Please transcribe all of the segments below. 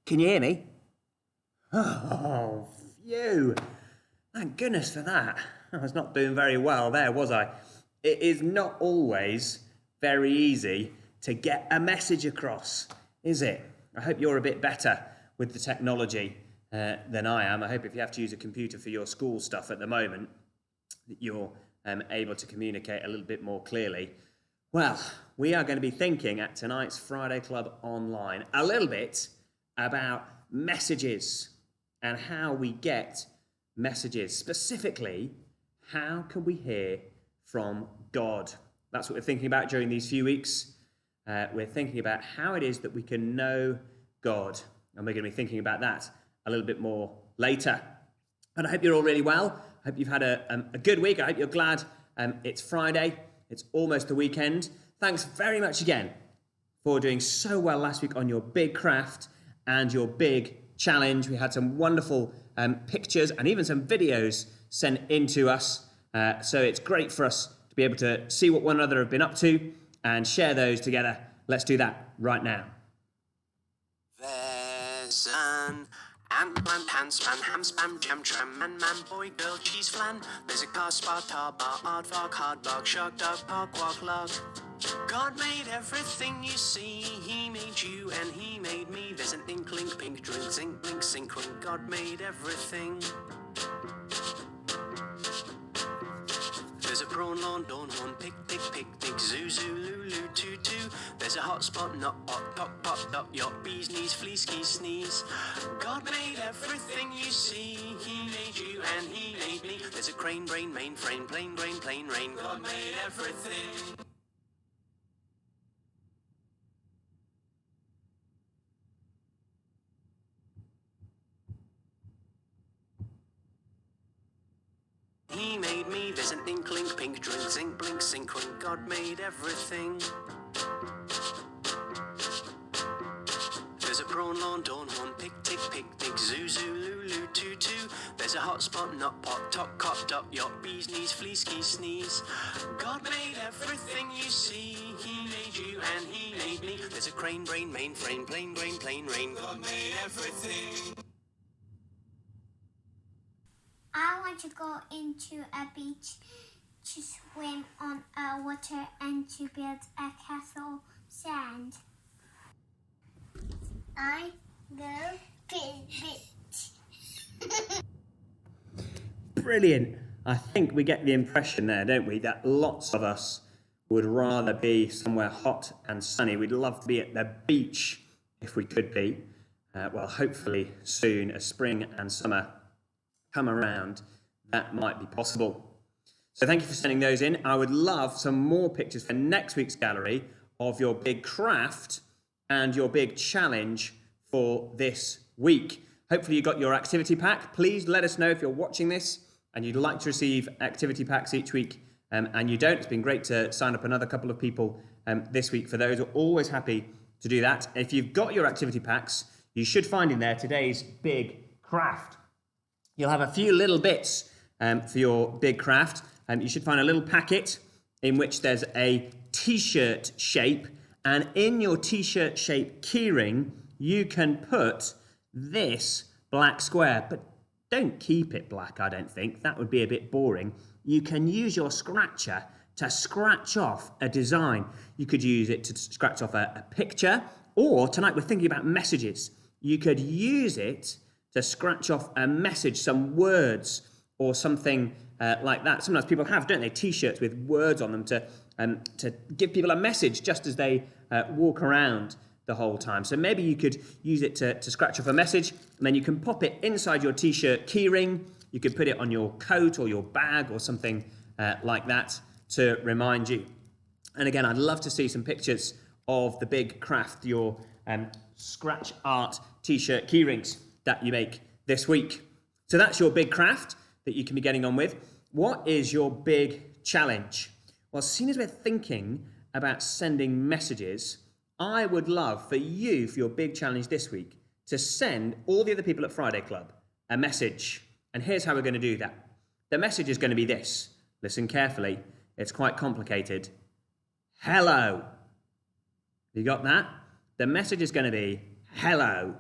Can you hear me? Oh, phew. Thank goodness for that. I was not doing very well there, was I? It is not always very easy to get a message across, is it? I hope you're a bit better with the technology than I am. I hope if you have to use a computer for your school stuff at the moment, that you're able to communicate a little bit more clearly. Well, we are going to be thinking at tonight's Friday Club Online a little bit about messages and how we get messages. Specifically, how can we hear from God? That's what we're thinking about during these few weeks. We're thinking about how it is that we can know God, and we're going to be thinking about that a little bit more later. But I hope you're all really well. I hope you've had a good week. I hope you're glad it's Friday. It's almost the weekend. Thanks very much again for doing so well last week on your big craft and your big challenge. We had some wonderful pictures and even some videos sent in to us. So it's great for us to be able to see what one another have been up to and share those together. Let's do that right now. There's an ant-man, pants-man, ham-spam, jam-tram, man-man, boy, girl, cheese flan. There's a car, spa, tar, bar, aardvark, hardbark, shark, dog, park, walk, log. God made everything you see. He made you and he made me. There's an inkling, pink drink, zinc, blink, sync, ring. God made everything. There's a prawn, lawn, dawn, horn, pick, picnic, zoo, lulu, tutu. There's a hot spot, not hot, pop, pop, dot, yacht, bees, knees, flea, ski, sneeze. God made everything you see. He made you and he made me. There's a crane, brain, mainframe, plain grain, plain rain. God made everything. He made me, there's an inkling, pink drink, zinc, blink, sync, ring. God made everything. There's a prawn, lawn, dawn, horn, pick, tick, picnic, zoo, lulu, tutu. There's a hot spot, not pot, top, cot, dot, yacht, bees, knees, flea, ski, sneeze. God made everything you see. He made you and he made me. There's a crane, brain, mainframe, plain grain, plain rain. God made everything. I want to go into a beach to swim on water and to build a castle sand. I go beach. Brilliant. I think we get the impression there, don't we, that lots of us would rather be somewhere hot and sunny. We'd love to be at the beach if we could be. Well, hopefully soon, as spring and summer come around, that might be possible. So thank you for sending those in. I would love some more pictures for next week's gallery of your big craft and your big challenge for this week. Hopefully you got your activity pack. Please let us know if you're watching this and you'd like to receive activity packs each week and you don't. It's been great to sign up another couple of people this week for those. We're always happy to do that. If you've got your activity packs, you should find in there today's big craft. You'll have a few little bits for your big craft. You should find a little packet in which there's a t-shirt shape, and in your t-shirt shape keyring, you can put this black square, but don't keep it black, I don't think. That would be a bit boring. You can use your scratcher to scratch off a design. You could use it to scratch off a picture, or tonight we're thinking about messages. You could use it to scratch off a message, some words or something like that. Sometimes people have, don't they, t-shirts with words on them to give people a message just as they walk around the whole time. So maybe you could use it to scratch off a message, and then you can pop it inside your t-shirt keyring. You could put it on your coat or your bag or something like that to remind you. And again, I'd love to see some pictures of the big craft, your scratch art t-shirt keyrings that you make this week. So that's your big craft that you can be getting on with. What is your big challenge? Well, as soon as we're thinking about sending messages, I would love for you, for your big challenge this week, to send all the other people at Friday Club a message. And here's how we're going to do that. The message is going to be this. Listen carefully. It's quite complicated. Hello. You got that? The message is going to be hello.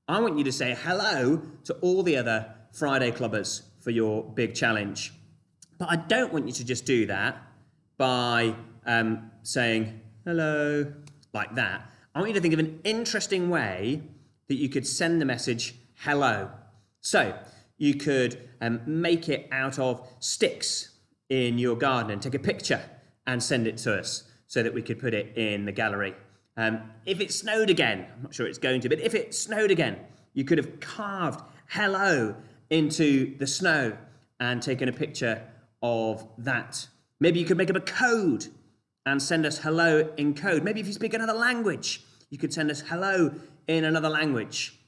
I want you to say hello to all the other Friday Clubbers for your big challenge. But I don't want you to just do that by saying hello like that. I want you to think of an interesting way that you could send the message hello. So you could make it out of sticks in your garden and take a picture and send it to us so that we could put it in the gallery. If it snowed again, I'm not sure it's going to, but if it snowed again, you could have carved hello into the snow and taken a picture of that. Maybe you could make up a code and send us hello in code. Maybe if you speak another language, you could send us hello in another language.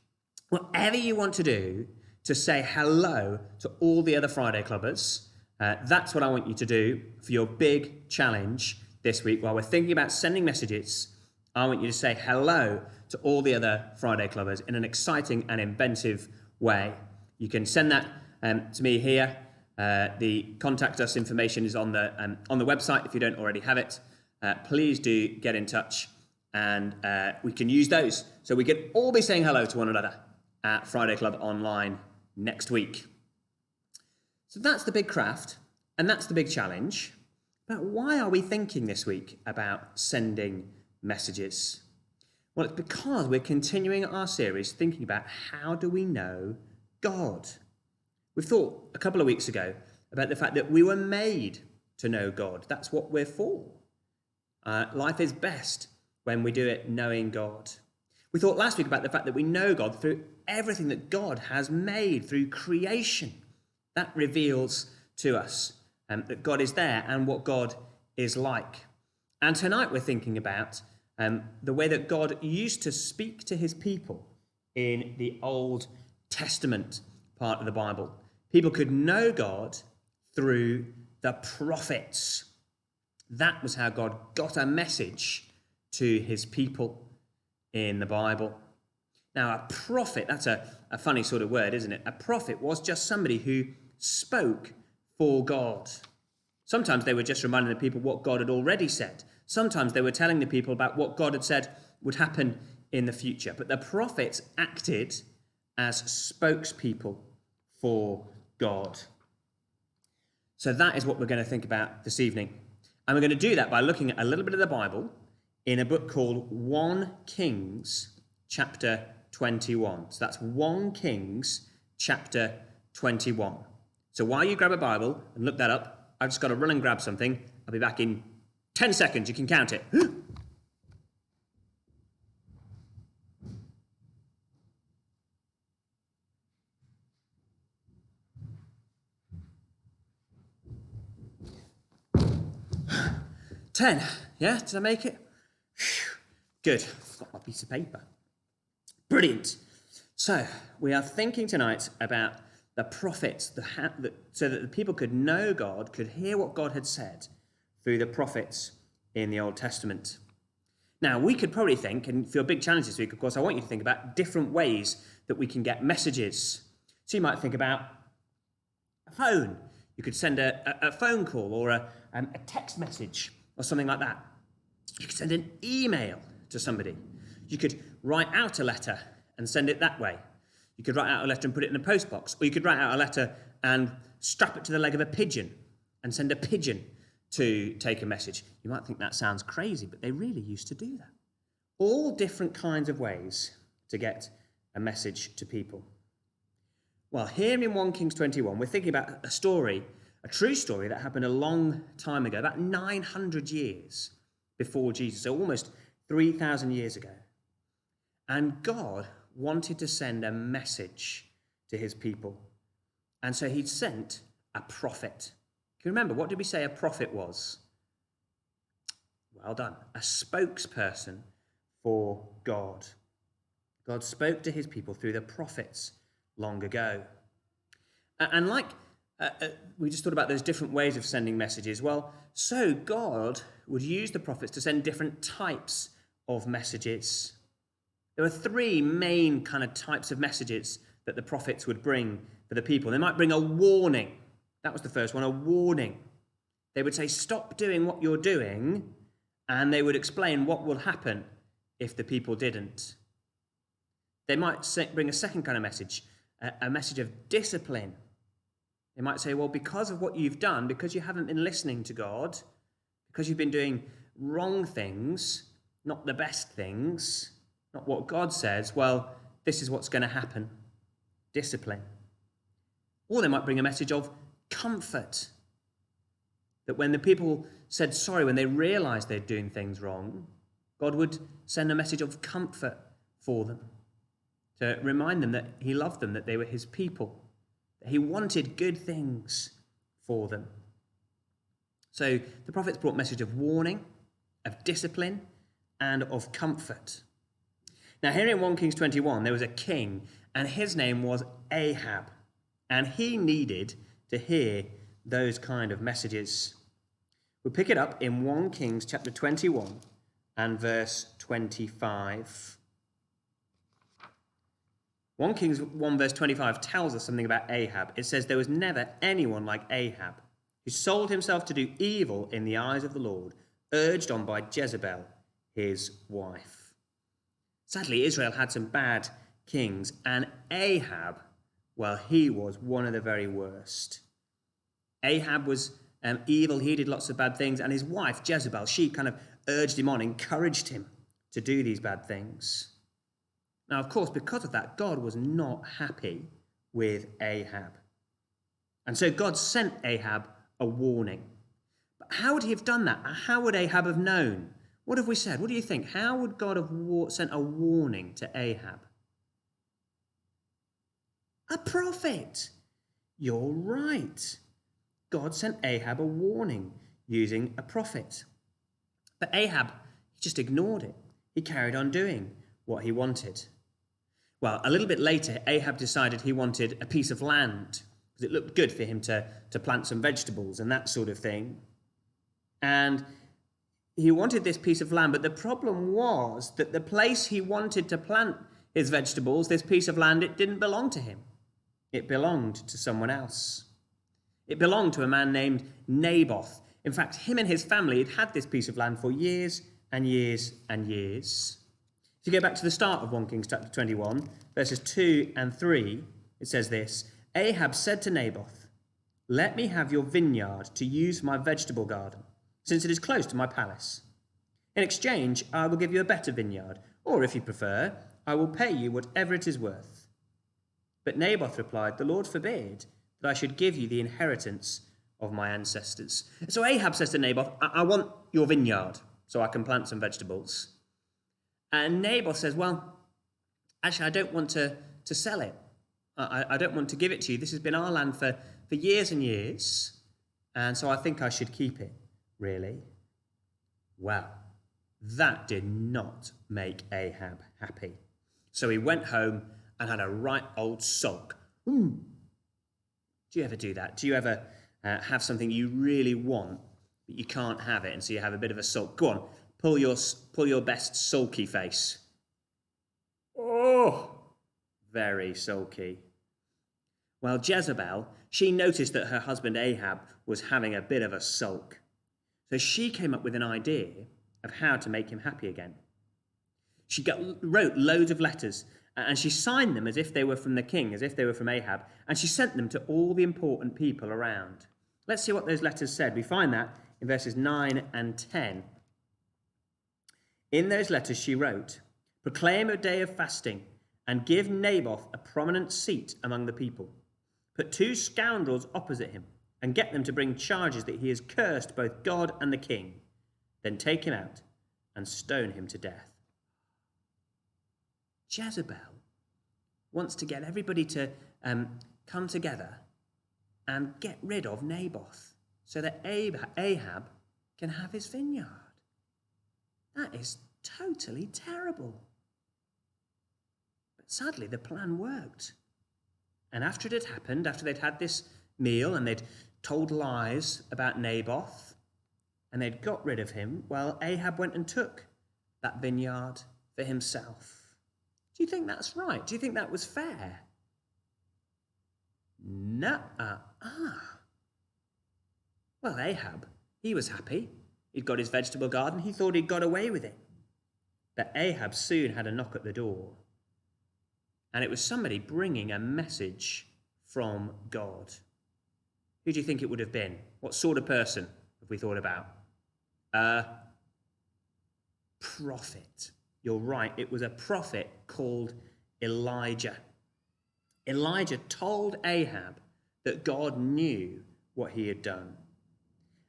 Whatever you want to do to say hello to all the other Friday Clubbers, that's what I want you to do for your big challenge this week. While we're thinking about sending messages, I want you to say hello to all the other Friday Clubbers in an exciting and inventive way. You can send that to me here. The contact us information is on the website if you don't already have it. Please do get in touch and we can use those. So we can all be saying hello to one another at Friday Club Online next week. So that's the big craft and that's the big challenge. But why are we thinking this week about sending messages? Well, it's because we're continuing our series thinking about how do we know God. We thought a couple of weeks ago about the fact that we were made to know God. That's what we're for. Life is best when we do it knowing God. We thought last week about the fact that we know God through everything that God has made, through creation. That reveals to us that God is there and what God is like. And tonight we're thinking about the way that God used to speak to his people in the Old Testament part of the Bible. People could know God through the prophets. That was how God got a message to his people in the Bible. Now, a prophet, that's a funny sort of word, isn't it? A prophet was just somebody who spoke for God. Sometimes they were just reminding the people what God had already said. Sometimes they were telling the people about what God had said would happen in the future. But the prophets acted as spokespeople for God. So that is what we're going to think about this evening. And we're going to do that by looking at a little bit of the Bible in a book called 1 Kings chapter 21. So that's 1 Kings chapter 21. So while you grab a Bible and look that up, I've just got to run and grab something. I'll be back in 10 seconds. You can count it. 10. Yeah, did I make it? Good. I've got my piece of paper. Brilliant. So we are thinking tonight about the prophets, so that the people could know God, could hear what God had said through the prophets in the Old Testament. Now, we could probably think, and for your big challenge this week, of course, I want you to think about different ways that we can get messages. So you might think about a phone. You could send a phone call or a text message or something like that. You could send an email to somebody. You could write out a letter and send it that way. You could write out a letter and put it in a postbox, or you could write out a letter and strap it to the leg of a pigeon and send a pigeon to take a message. You might think that sounds crazy, but they really used to do that. All different kinds of ways to get a message to people. Well, here in 1 Kings 21, we're thinking about a story, a true story that happened a long time ago, about 900 years before Jesus, so almost 3,000 years ago. And God wanted to send a message to his people. And so he'd sent a prophet. Can you remember, what did we say a prophet was? Well done. A spokesperson for God. God spoke to his people through the prophets long ago. And like we just thought about those different ways of sending messages. Well, so God would use the prophets to send different types of messages. There were three main kind of types of messages that the prophets would bring for the people. They might bring a warning. That was the first one, a warning. They would say, stop doing what you're doing, and they would explain what will happen if the people didn't. They might bring a second kind of message, a message of discipline. They might say, well, because of what you've done, because you haven't been listening to God, because you've been doing wrong things, not the best things, not what God says, well, this is what's going to happen. Discipline. Or they might bring a message of comfort. That when the people said sorry, when they realized they're doing things wrong, God would send a message of comfort for them, to remind them that he loved them, that they were his people, that he wanted good things for them. So the prophets brought a message of warning, of discipline, and of comfort. Now here in 1 Kings 21, there was a king, and his name was Ahab, and he needed to hear those kind of messages. We'll pick it up in 1 Kings chapter 21 and verse 25. 1 Kings 1 verse 25 tells us something about Ahab. It says, there was never anyone like Ahab, who sold himself to do evil in the eyes of the Lord, urged on by Jezebel, his wife. Sadly, Israel had some bad kings, and Ahab, well, he was one of the very worst. Ahab was evil, he did lots of bad things, and his wife, Jezebel, she kind of urged him on, encouraged him to do these bad things. Now, of course, because of that, God was not happy with Ahab. And so God sent Ahab a warning. But how would he have done that? How would Ahab have known? What have we said? What do you think? How would God have sent a warning to Ahab? A prophet. You're right. God sent Ahab a warning using a prophet. But Ahab just ignored it. He carried on doing what he wanted. Well, a little bit later, Ahab decided he wanted a piece of land because it looked good for him to plant some vegetables and that sort of thing. And he wanted this piece of land, but the problem was that the place he wanted to plant his vegetables, this piece of land, it didn't belong to him. It belonged to someone else. It belonged to a man named Naboth. In fact, him and his family had had this piece of land for years and years and years. If you go back to the start of 1 Kings chapter 21, verses 2 and 3, it says this, Ahab said to Naboth, let me have your vineyard to use for my vegetable garden, since it is close to my palace. In exchange, I will give you a better vineyard, or if you prefer, I will pay you whatever it is worth. But Naboth replied, the Lord forbid that I should give you the inheritance of my ancestors. So Ahab says to Naboth, I want your vineyard so I can plant some vegetables. And Naboth says, well, actually, I don't want to sell it. I don't want to give it to you. This has been our land for years and years, and so I think I should keep it, really. Well, that did not make Ahab happy. So he went home and had a right old sulk. Do you ever do that? Do you ever have something you really want, but you can't have it, and so you have a bit of a sulk? Go on, pull your best sulky face. Oh, very sulky. Well, Jezebel, she noticed that her husband Ahab was having a bit of a sulk. So she came up with an idea of how to make him happy again. She wrote loads of letters, and she signed them as if they were from the king, as if they were from Ahab, and she sent them to all the important people around. Let's see what those letters said. We find that in verses 9 and 10. In those letters she wrote, proclaim a day of fasting and give Naboth a prominent seat among the people. Put two scoundrels opposite him and get them to bring charges that he has cursed both God and the king. Then take him out and stone him to death. Jezebel wants to get everybody to come together and get rid of Naboth so that Ahab can have his vineyard. That is totally terrible. But sadly, the plan worked. And after it had happened, after they'd had this meal and they'd told lies about Naboth and they'd got rid of him, well, Ahab went and took that vineyard for himself. Do you think that's right? Do you think that was fair? Nuh-uh. Well, Ahab, he was happy. He'd got his vegetable garden. He thought he'd got away with it. But Ahab soon had a knock at the door. and it was somebody bringing a message from God. Who do you think it would have been? What sort of person have we thought about? A prophet. You're right, it was a prophet called Elijah. Elijah told Ahab that God knew what he had done.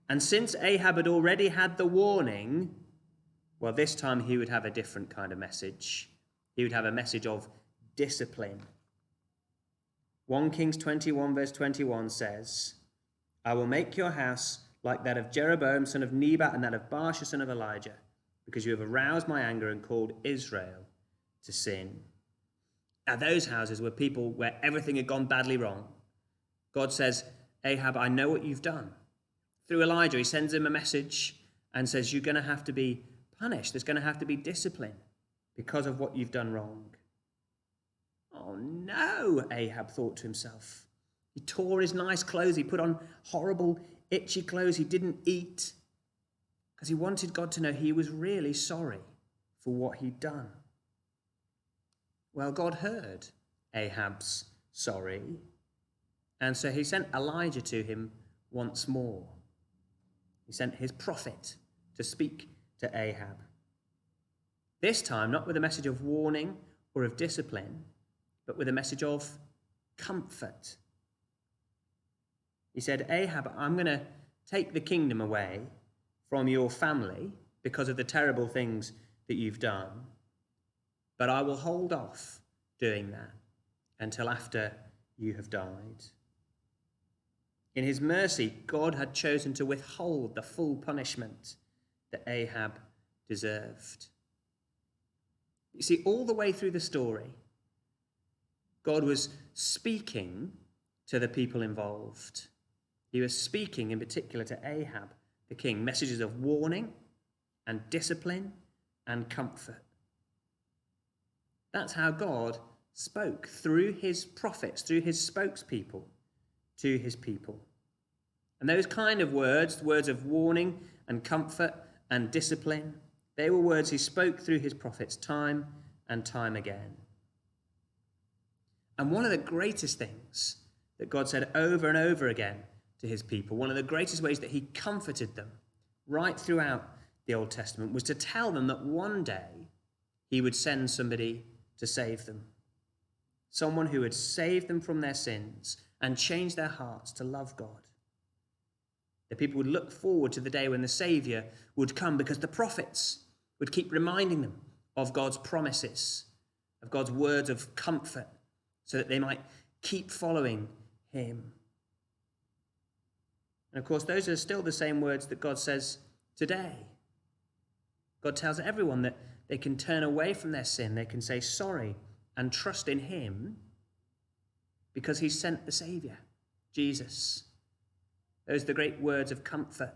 And since Ahab had already had the warning, well, this time he would have a different kind of message. He would have a message of discipline. 1 Kings 21 verse 21 says, I will make your house like that of Jeroboam son of Nebat and that of Baasha son of Elijah, because you have aroused my anger and called Israel to sin. Now those houses were people where everything had gone badly wrong. God says, Ahab, I know what you've done. Through Elijah, he sends him a message and says, you're going to have to be punished. There's going to have to be discipline because of what you've done wrong. Oh no, Ahab thought to himself. He tore his nice clothes. He put on horrible, itchy clothes. He didn't eat because he wanted God to know he was really sorry for what he'd done. Well, God heard Ahab's sorry, and so he sent Elijah to him once more. He sent his prophet to speak to Ahab. This time, not with a message of warning or of discipline, but with a message of comfort. He said, Ahab, I'm going to take the kingdom away from your family because of the terrible things that you've done, but I will hold off doing that until after you have died. In his mercy, God had chosen to withhold the full punishment that Ahab deserved. You see, all the way through the story, God was speaking to the people involved. He was speaking in particular to Ahab, the king, messages of warning and discipline and comfort. That's how God spoke through his prophets, through his spokespeople to his people. And those kind of words, words of warning and comfort and discipline, they were words he spoke through his prophets time and time again. And one of the greatest things that God said over and over again to his people, one of the greatest ways that he comforted them right throughout the Old Testament, was to tell them that one day he would send somebody to save them. Someone who would save them from their sins and change their hearts to love God. The people would look forward to the day when the Saviour would come, because the prophets would keep reminding them of God's promises, of God's words of comfort, so that they might keep following him. And of course, those are still the same words that God says today. God tells everyone that they can turn away from their sin, they can say sorry and trust in him because he sent the Saviour, Jesus. Those are the great words of comfort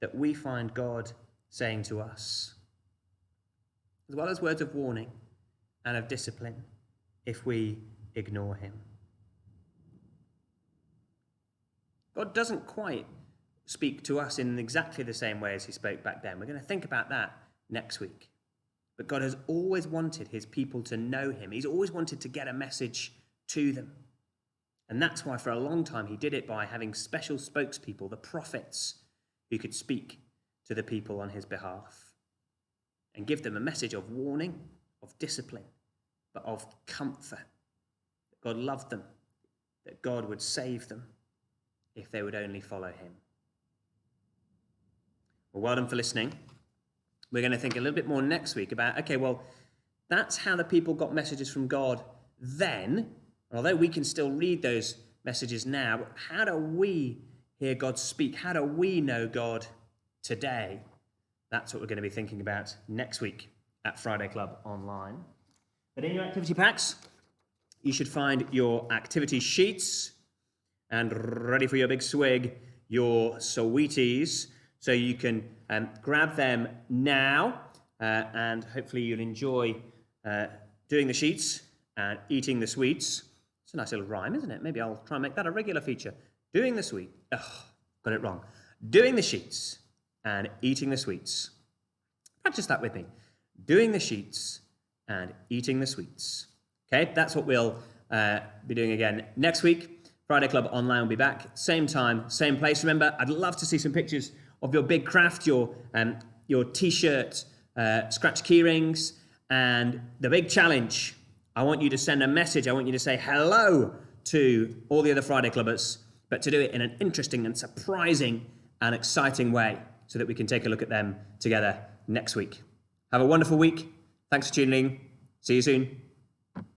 that we find God saying to us, as well as words of warning and of discipline if we ignore him. God doesn't quite speak to us in exactly the same way as he spoke back then. We're going to think about that next week. But God has always wanted his people to know him. He's always wanted to get a message to them. And that's why for a long time he did it by having special spokespeople, the prophets, who could speak to the people on his behalf and give them a message of warning, of discipline, but of comfort. That God loved them, that God would save them if they would only follow him. Well done for listening. We're going to think a little bit more next week about, okay, well, that's how the people got messages from God then. Although we can still read those messages now, but how do we hear God speak? How do we know God today? That's what we're going to be thinking about next week at Friday Club Online. But in your activity packs, you should find your activity sheets and ready for your big swig, your sweeties. So you can grab them now and hopefully you'll enjoy doing the sheets and eating the sweets. It's a nice little rhyme, isn't it? Maybe I'll try and make that a regular feature. Doing the sweet. Oh, got it wrong. Doing the sheets and eating the sweets. Practice that with me. Doing the sheets and eating the sweets. Okay, that's what we'll be doing again next week. Friday Club Online will be back, same time, same place. Remember, I'd love to see some pictures of your big craft, your t-shirt, scratch key rings, and the big challenge. I want you to send a message. I want you to say hello to all the other Friday Clubbers, but to do it in an interesting and surprising and exciting way so that we can take a look at them together next week. Have a wonderful week. Thanks for tuning in. See you soon.